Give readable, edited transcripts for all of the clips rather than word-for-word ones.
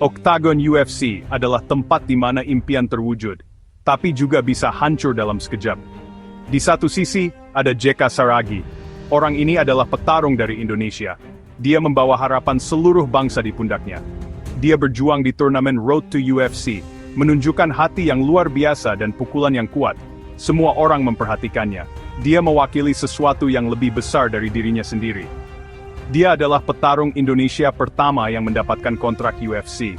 Octagon UFC adalah tempat di mana impian terwujud, tapi juga bisa hancur dalam sekejap. Di satu sisi, ada Jeka Saragi. Orang ini adalah petarung dari Indonesia. Dia membawa harapan seluruh bangsa di pundaknya. Dia berjuang di turnamen Road to UFC, menunjukkan hati yang luar biasa dan pukulan yang kuat. Semua orang memperhatikannya. Dia mewakili sesuatu yang lebih besar dari dirinya sendiri. Dia adalah petarung Indonesia pertama yang mendapatkan kontrak UFC.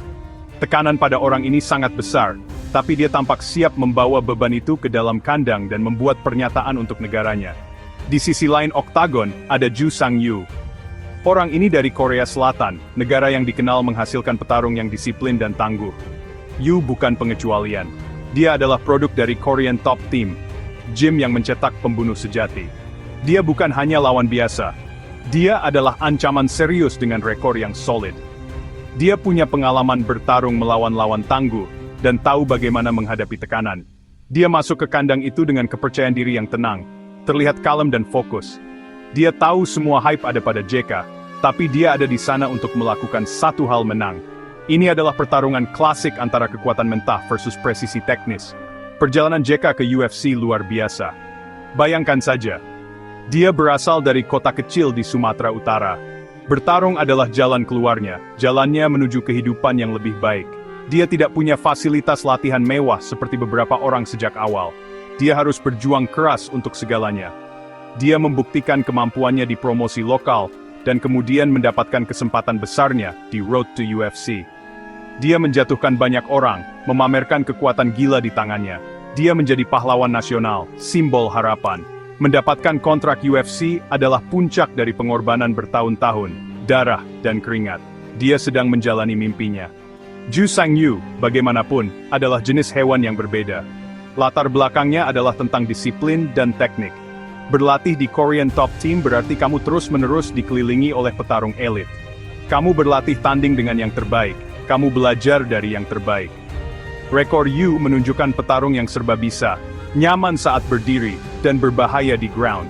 Tekanan pada orang ini sangat besar, tapi dia tampak siap membawa beban itu ke dalam kandang dan membuat pernyataan untuk negaranya. Di sisi lain Octagon, ada Ju Sang-yu. Orang ini dari Korea Selatan, negara yang dikenal menghasilkan petarung yang disiplin dan tangguh. Yu bukan pengecualian. Dia adalah produk dari Korean Top Team, gym yang mencetak pembunuh sejati. Dia bukan hanya lawan biasa. Dia adalah ancaman serius dengan rekor yang solid. Dia punya pengalaman bertarung melawan lawan tangguh, dan tahu bagaimana menghadapi tekanan. Dia masuk ke kandang itu dengan kepercayaan diri yang tenang, terlihat kalem dan fokus. Dia tahu semua hype ada pada Jeka, tapi dia ada di sana untuk melakukan satu hal: menang. Ini adalah pertarungan klasik antara kekuatan mentah versus presisi teknis. Perjalanan Jeka ke UFC luar biasa. Bayangkan saja, dia berasal dari kota kecil di Sumatera Utara. Bertarung adalah jalan keluarnya, jalannya menuju kehidupan yang lebih baik. Dia tidak punya fasilitas latihan mewah seperti beberapa orang sejak awal. Dia harus berjuang keras untuk segalanya. Dia membuktikan kemampuannya di promosi lokal, dan kemudian mendapatkan kesempatan besarnya di Road to UFC. Dia menjatuhkan banyak orang, memamerkan kekuatan gila di tangannya. Dia menjadi pahlawan nasional, simbol harapan. Mendapatkan kontrak UFC adalah puncak dari pengorbanan bertahun-tahun, darah dan keringat. Dia sedang menjalani mimpinya. Ju Sang-yu, bagaimanapun, adalah jenis hewan yang berbeda. Latar belakangnya adalah tentang disiplin dan teknik. Berlatih di Korean Top Team berarti kamu terus-menerus dikelilingi oleh petarung elit. Kamu berlatih tanding dengan yang terbaik. Kamu belajar dari yang terbaik. Rekor Yu menunjukkan petarung yang serba bisa, nyaman saat berdiri, dan berbahaya di ground.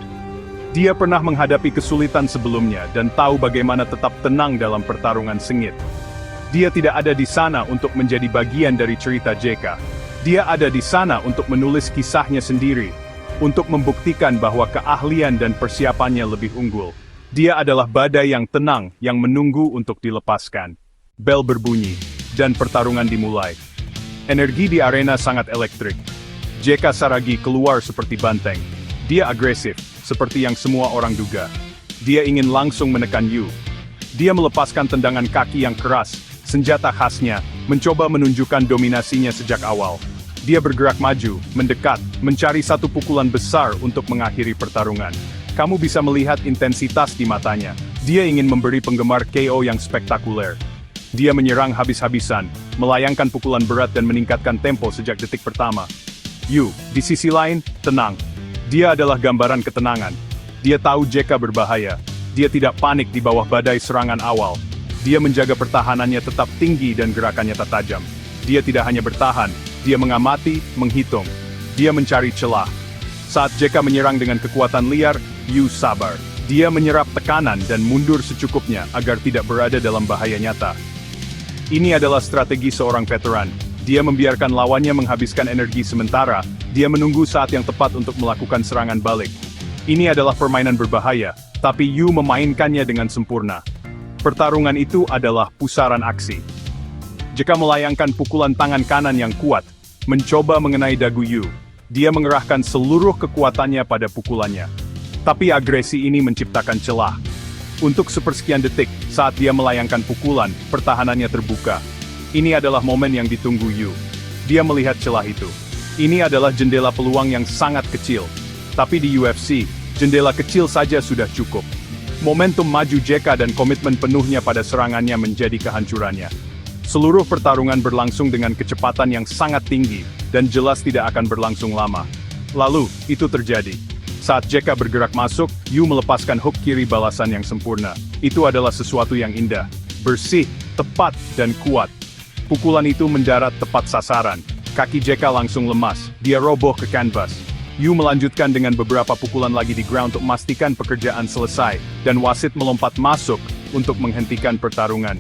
Dia pernah menghadapi kesulitan sebelumnya dan tahu bagaimana tetap tenang dalam pertarungan sengit. Dia tidak ada di sana untuk menjadi bagian dari cerita Jeka. Dia ada di sana untuk menulis kisahnya sendiri, untuk membuktikan bahwa keahlian dan persiapannya lebih unggul. Dia adalah badai yang tenang yang menunggu untuk dilepaskan. Bel berbunyi, dan pertarungan dimulai. Energi di arena sangat elektrik. Jeka Saragi keluar seperti banteng. Dia agresif, seperti yang semua orang duga. Dia ingin langsung menekan Yu. Dia melepaskan tendangan kaki yang keras, senjata khasnya, mencoba menunjukkan dominasinya sejak awal. Dia bergerak maju, mendekat, mencari satu pukulan besar untuk mengakhiri pertarungan. Kamu bisa melihat intensitas di matanya. Dia ingin memberi penggemar KO yang spektakuler. Dia menyerang habis-habisan, melayangkan pukulan berat dan meningkatkan tempo sejak detik pertama. Yu, di sisi lain, tenang. Dia adalah gambaran ketenangan. Dia tahu Jeka berbahaya. Dia tidak panik di bawah badai serangan awal. Dia menjaga pertahanannya tetap tinggi dan gerakannya tak tajam. Dia tidak hanya bertahan, dia mengamati, menghitung. Dia mencari celah. Saat Jeka menyerang dengan kekuatan liar, Yu sabar. Dia menyerap tekanan dan mundur secukupnya agar tidak berada dalam bahaya nyata. Ini adalah strategi seorang veteran. Dia membiarkan lawannya menghabiskan energi sementara, dia menunggu saat yang tepat untuk melakukan serangan balik. Ini adalah permainan berbahaya, tapi Yu memainkannya dengan sempurna. Pertarungan itu adalah pusaran aksi. Jika melayangkan pukulan tangan kanan yang kuat, mencoba mengenai dagu Yu, dia mengerahkan seluruh kekuatannya pada pukulannya. Tapi agresi ini menciptakan celah. Untuk sepersekian detik, saat dia melayangkan pukulan, pertahanannya terbuka. Ini adalah momen yang ditunggu Yu. Dia melihat celah itu. Ini adalah jendela peluang yang sangat kecil. Tapi di UFC, jendela kecil saja sudah cukup. Momentum maju Jeka dan komitmen penuhnya pada serangannya menjadi kehancurannya. Seluruh pertarungan berlangsung dengan kecepatan yang sangat tinggi, dan jelas tidak akan berlangsung lama. Lalu, itu terjadi. Saat Jeka bergerak masuk, Yu melepaskan hook kiri balasan yang sempurna. Itu adalah sesuatu yang indah, bersih, tepat, dan kuat. Pukulan itu mendarat tepat sasaran. Kaki Jeka langsung lemas, dia roboh ke kanvas. Yu melanjutkan dengan beberapa pukulan lagi di ground untuk memastikan pekerjaan selesai, dan wasit melompat masuk untuk menghentikan pertarungan.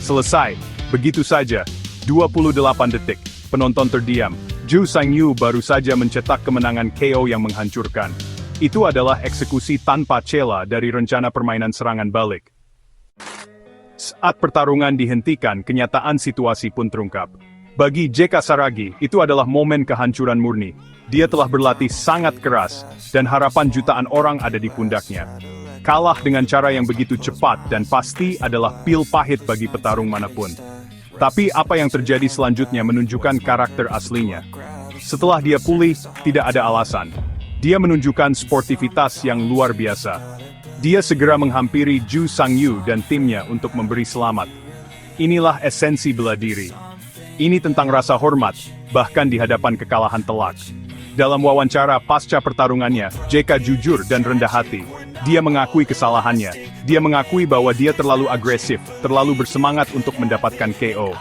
Selesai. Begitu saja, 28 detik, penonton terdiam. Ju Sang-yu baru saja mencetak kemenangan KO yang menghancurkan. Itu adalah eksekusi tanpa celah dari rencana permainan serangan balik. Saat pertarungan dihentikan, kenyataan situasi pun terungkap. Bagi JK Saragi, itu adalah momen kehancuran murni. Dia telah berlatih sangat keras, dan harapan jutaan orang ada di pundaknya. Kalah dengan cara yang begitu cepat dan pasti adalah pil pahit bagi petarung manapun. Tapi apa yang terjadi selanjutnya menunjukkan karakter aslinya. Setelah dia pulih, tidak ada alasan. Dia menunjukkan sportivitas yang luar biasa. Dia segera menghampiri Ju Sang-yu dan timnya untuk memberi selamat. Inilah esensi bela diri. Ini tentang rasa hormat, bahkan di hadapan kekalahan telak. Dalam wawancara pasca pertarungannya, JK jujur dan rendah hati. Dia mengakui kesalahannya. Dia mengakui bahwa dia terlalu agresif, terlalu bersemangat untuk mendapatkan KO.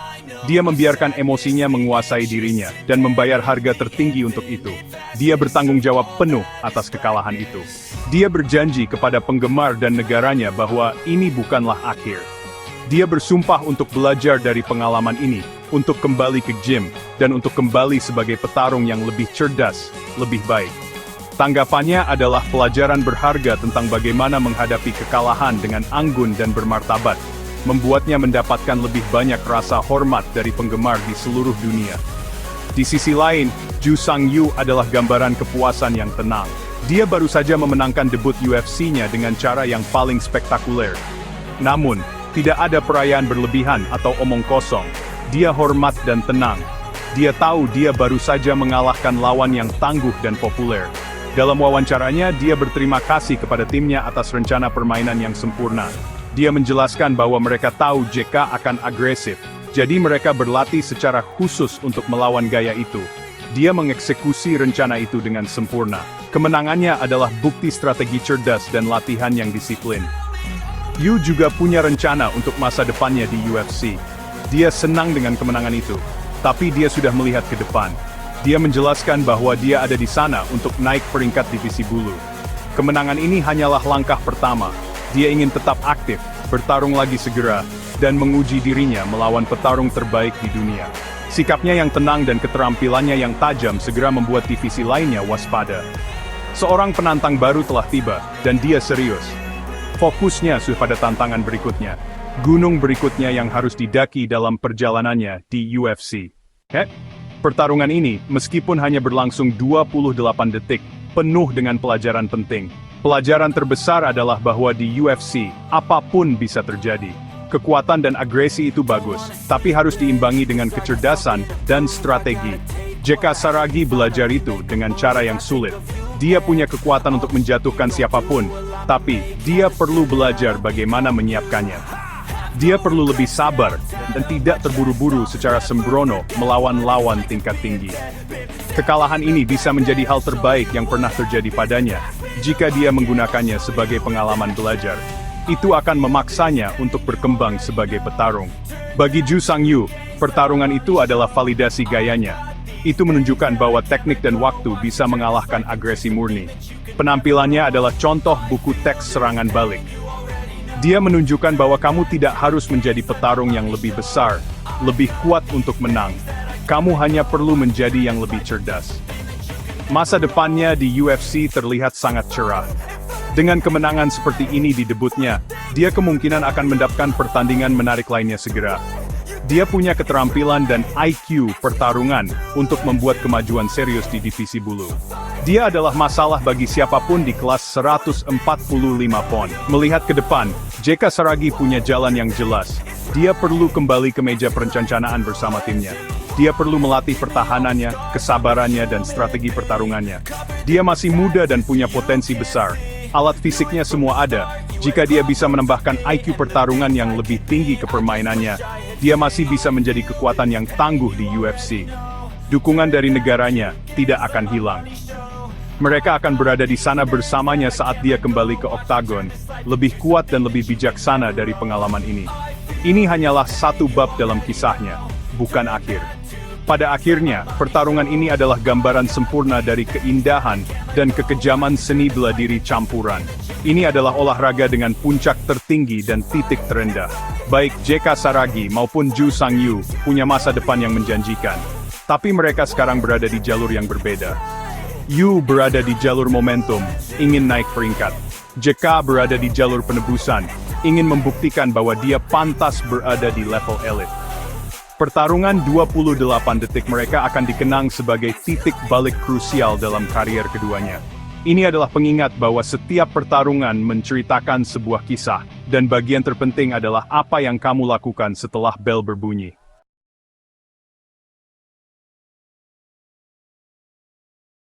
Dia membiarkan emosinya menguasai dirinya, dan membayar harga tertinggi untuk itu. Dia bertanggung jawab penuh atas kekalahan itu. Dia berjanji kepada penggemar dan negaranya bahwa ini bukanlah akhir. Dia bersumpah untuk belajar dari pengalaman ini, untuk kembali ke gym, dan untuk kembali sebagai petarung yang lebih cerdas, lebih baik. Tanggapannya adalah pelajaran berharga tentang bagaimana menghadapi kekalahan dengan anggun dan bermartabat, membuatnya mendapatkan lebih banyak rasa hormat dari penggemar di seluruh dunia. Di sisi lain, Ju Sang-yu adalah gambaran kepuasan yang tenang. Dia baru saja memenangkan debut UFC-nya dengan cara yang paling spektakuler. Namun, tidak ada perayaan berlebihan atau omong kosong. Dia hormat dan tenang. Dia tahu dia baru saja mengalahkan lawan yang tangguh dan populer. Dalam wawancaranya, dia berterima kasih kepada timnya atas rencana permainan yang sempurna. Dia menjelaskan bahwa mereka tahu JK akan agresif, jadi mereka berlatih secara khusus untuk melawan gaya itu. Dia mengeksekusi rencana itu dengan sempurna. Kemenangannya adalah bukti strategi cerdas dan latihan yang disiplin. Yu juga punya rencana untuk masa depannya di UFC. Dia senang dengan kemenangan itu, tapi dia sudah melihat ke depan. Dia menjelaskan bahwa dia ada di sana untuk naik peringkat divisi bulu. Kemenangan ini hanyalah langkah pertama. Dia ingin tetap aktif, bertarung lagi segera, dan menguji dirinya melawan petarung terbaik di dunia. Sikapnya yang tenang dan keterampilannya yang tajam segera membuat divisi lainnya waspada. Seorang penantang baru telah tiba, dan dia serius. Fokusnya sudah pada tantangan berikutnya. Gunung berikutnya yang harus didaki dalam perjalanannya di UFC. Pertarungan ini, meskipun hanya berlangsung 28 detik, penuh dengan pelajaran penting. Pelajaran terbesar adalah bahwa di UFC, apapun bisa terjadi. Kekuatan dan agresi itu bagus, tapi harus diimbangi dengan kecerdasan dan strategi. JK Saragi belajar itu dengan cara yang sulit. Dia punya kekuatan untuk menjatuhkan siapapun, tapi dia perlu belajar bagaimana menyiapkannya. Dia perlu lebih sabar, dan tidak terburu-buru secara sembrono melawan lawan tingkat tinggi. Kekalahan ini bisa menjadi hal terbaik yang pernah terjadi padanya, jika dia menggunakannya sebagai pengalaman belajar. Itu akan memaksanya untuk berkembang sebagai petarung. Bagi Ju Sang-yu, pertarungan itu adalah validasi gayanya. Itu menunjukkan bahwa teknik dan waktu bisa mengalahkan agresi murni. Penampilannya adalah contoh buku teks serangan balik. Dia menunjukkan bahwa kamu tidak harus menjadi petarung yang lebih besar, lebih kuat untuk menang. Kamu hanya perlu menjadi yang lebih cerdas. Masa depannya di UFC terlihat sangat cerah. Dengan kemenangan seperti ini di debutnya, dia kemungkinan akan mendapatkan pertandingan menarik lainnya segera. Dia punya keterampilan dan IQ pertarungan untuk membuat kemajuan serius di divisi bulu. Dia adalah masalah bagi siapapun di kelas 145 pon. Melihat ke depan, JK Saragi punya jalan yang jelas. Dia perlu kembali ke meja perencanaan bersama timnya. Dia perlu melatih pertahanannya, kesabarannya, dan strategi pertarungannya. Dia masih muda dan punya potensi besar. Alat fisiknya semua ada. Jika dia bisa menambahkan IQ pertarungan yang lebih tinggi ke permainannya, dia masih bisa menjadi kekuatan yang tangguh di UFC. Dukungan dari negaranya tidak akan hilang. Mereka akan berada di sana bersamanya saat dia kembali ke oktagon, lebih kuat dan lebih bijaksana dari pengalaman ini. Ini hanyalah satu bab dalam kisahnya, bukan akhir. Pada akhirnya, pertarungan ini adalah gambaran sempurna dari keindahan dan kekejaman seni bela diri campuran. Ini adalah olahraga dengan puncak tertinggi dan titik terendah. Baik J.K. Saragi maupun Ju Sang-yu punya masa depan yang menjanjikan. Tapi mereka sekarang berada di jalur yang berbeda. Yu berada di jalur momentum, ingin naik peringkat. J.K. berada di jalur penebusan, ingin membuktikan bahwa dia pantas berada di level elit. Pertarungan 28 detik mereka akan dikenang sebagai titik balik krusial dalam karier keduanya. Ini adalah pengingat bahwa setiap pertarungan menceritakan sebuah kisah, dan bagian terpenting adalah apa yang kamu lakukan setelah bel berbunyi.